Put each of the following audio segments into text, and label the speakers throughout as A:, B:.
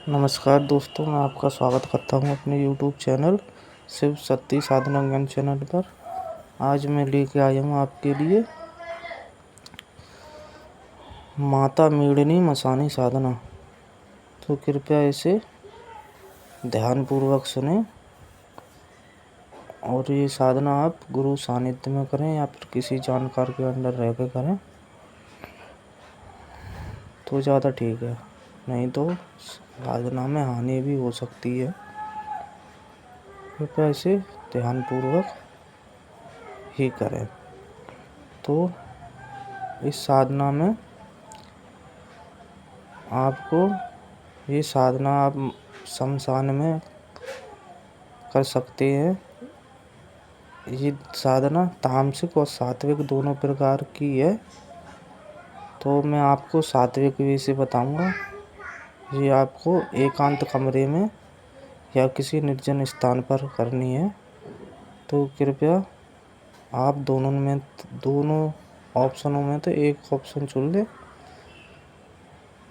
A: नमस्कार दोस्तों, मैं आपका स्वागत करता हूं अपने YouTube चैनल शिव शक्ति साधना ज्ञान चैनल पर। आज मैं लेके आया हूं आपके लिए माता मेदिनी मसानी साधना। तो कृपया इसे ध्यानपूर्वक सुनें और ये साधना आप गुरु सानिध्य में करें या फिर किसी जानकार के अंडर रह के करें तो ज़्यादा ठीक है, नहीं तो साधना में हानि भी हो सकती है। कृपया इसे ध्यानपूर्वक ही करें। तो इस साधना में आपको ये साधना आप शमशान में कर सकते हैं। ये साधना तामसिक और सात्विक दोनों प्रकार की है। तो मैं आपको सात्विक विषय बताऊंगा। ये आपको एकांत कमरे में या किसी निर्जन स्थान पर करनी है। तो कृपया आप दोनों ऑप्शनों में तो एक ऑप्शन चुन लें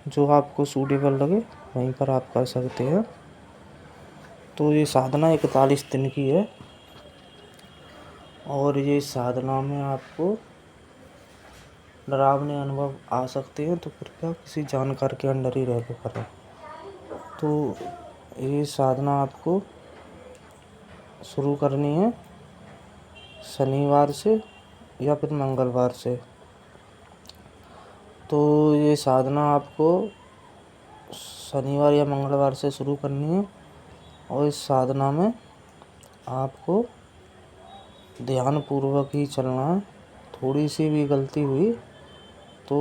A: जो आपको सूटेबल लगे, वहीं पर आप कर सकते हैं। तो ये साधना 41 दिन की है और ये साधना में आपको डरावने अनुभव आ सकते हैं, तो कृपया किसी जानकार के अंडर ही रह के करें। तो ये साधना आपको शुरू करनी है शनिवार से या फिर मंगलवार से। तो ये साधना आपको शनिवार या मंगलवार से शुरू करनी है और इस साधना में आपको ध्यानपूर्वक ही चलना है। थोड़ी सी भी गलती हुई तो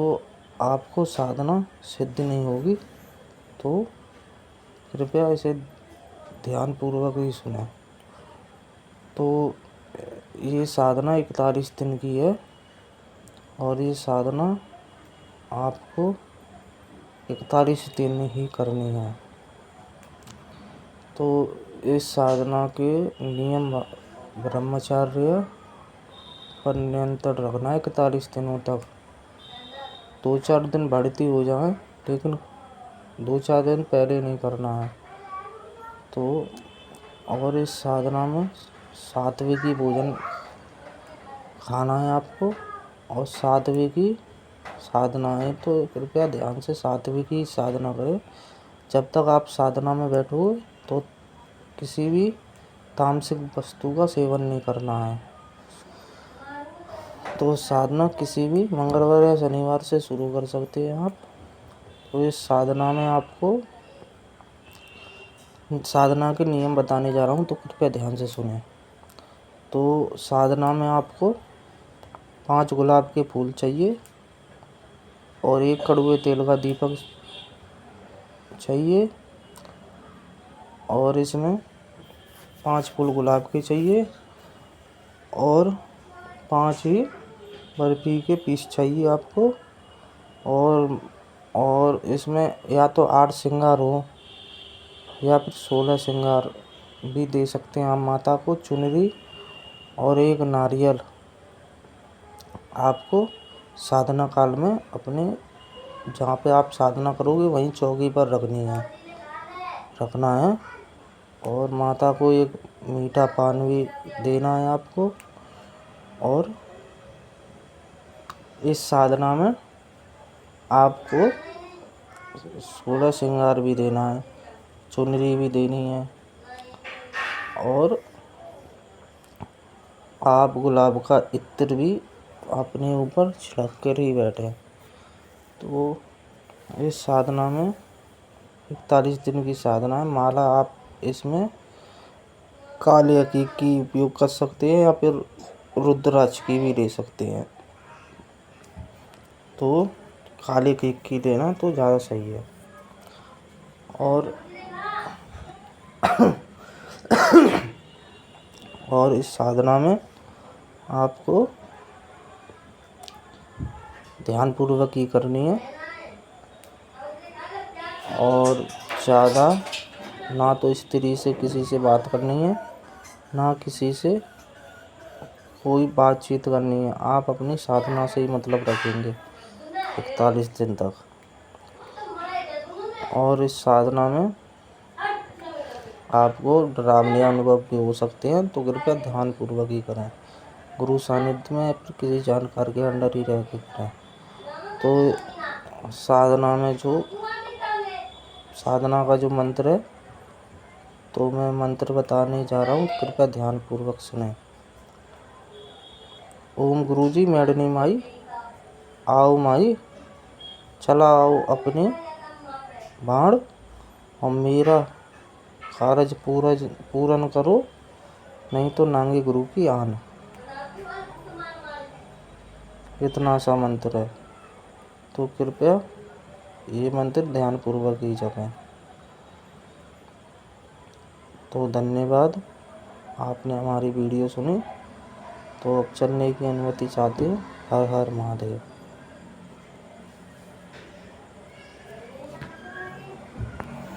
A: आपको साधना सिद्ध नहीं होगी। तो कृपया इसे ध्यानपूर्वक ही सुनें। तो ये साधना 41 दिन की है और ये साधना आपको 41 दिन ही करनी है। तो इस साधना के नियम ब्रह्मचर्य पर नियंत्रण रखना है 41 दिनों तक। 2-4 दिन बढ़ती हो जाए, लेकिन 2-4 दिन पहले नहीं करना है। तो और इस साधना में सात्विकी भोजन खाना है आपको और सात्विकी साधना है। तो कृपया ध्यान से सात्विकी साधना करें। जब तक आप साधना में बैठोगे तो किसी भी तामसिक वस्तु का सेवन नहीं करना है। तो साधना किसी भी मंगलवार या शनिवार से शुरू कर सकते हैं आप। तो इस साधना में आपको साधना के नियम बताने जा रहा हूँ, तो कृपया ध्यान से सुनें। तो साधना में आपको 5 गुलाब के फूल चाहिए और 1 कड़वे तेल का दीपक चाहिए और इसमें 5 फूल गुलाब के चाहिए और 5 ही बर्फी के पीस चाहिए आपको। और इसमें या तो 8 श्रृंगार हो या फिर 16 श्रृंगार भी दे सकते हैं आप माता को। चुनरी और 1 नारियल आपको साधना काल में अपने जहाँ पे आप साधना करोगे वहीं चौकी पर रखना है। और माता को 1 मीठा पान भी देना है आपको। और इस साधना में आपको 16 श्रृंगार भी देना है, चुनरी भी देनी है और आप गुलाब का इत्र भी अपने ऊपर छिड़क कर ही बैठे। तो इस साधना में 41 दिन की साधना है। माला आप इसमें काले अकीक की उपयोग कर सकते हैं या फिर रुद्राक्ष की भी ले सकते हैं। तो काले अकीक की देना तो ज़्यादा सही है। और इस साधना में आपको ध्यानपूर्वक ही करनी है और ज़्यादा ना तो स्त्री से किसी से बात करनी है, ना किसी से कोई बातचीत करनी है। आप अपनी साधना से ही मतलब रखेंगे 41 दिन तक। और इस साधना में आपको डरावने अनुभव भी हो सकते हैं, तो कृपया ध्यान पूर्वक ही करें। गुरु सानिध्य में किसी जानकार के अंडर ही रह के करें। तो साधना का जो मंत्र है, तो मैं मंत्र बताने जा रहा हूँ, कृपया ध्यान पूर्वक सुने। ओम गुरुजी मैडनी माई, आओ माई, चला आओ अपने बाण, और मेरा कारज पूरन करो, नहीं तो नांगे गुरु की आन। इतना सा मंत्र है, तो कृपया ये मंत्र ध्यान पूर्वक ही जपें। तो धन्यवाद, आपने हमारी वीडियो सुनी। तो अब चलने की अनुमति चाहते हैं। हर हर महादेव।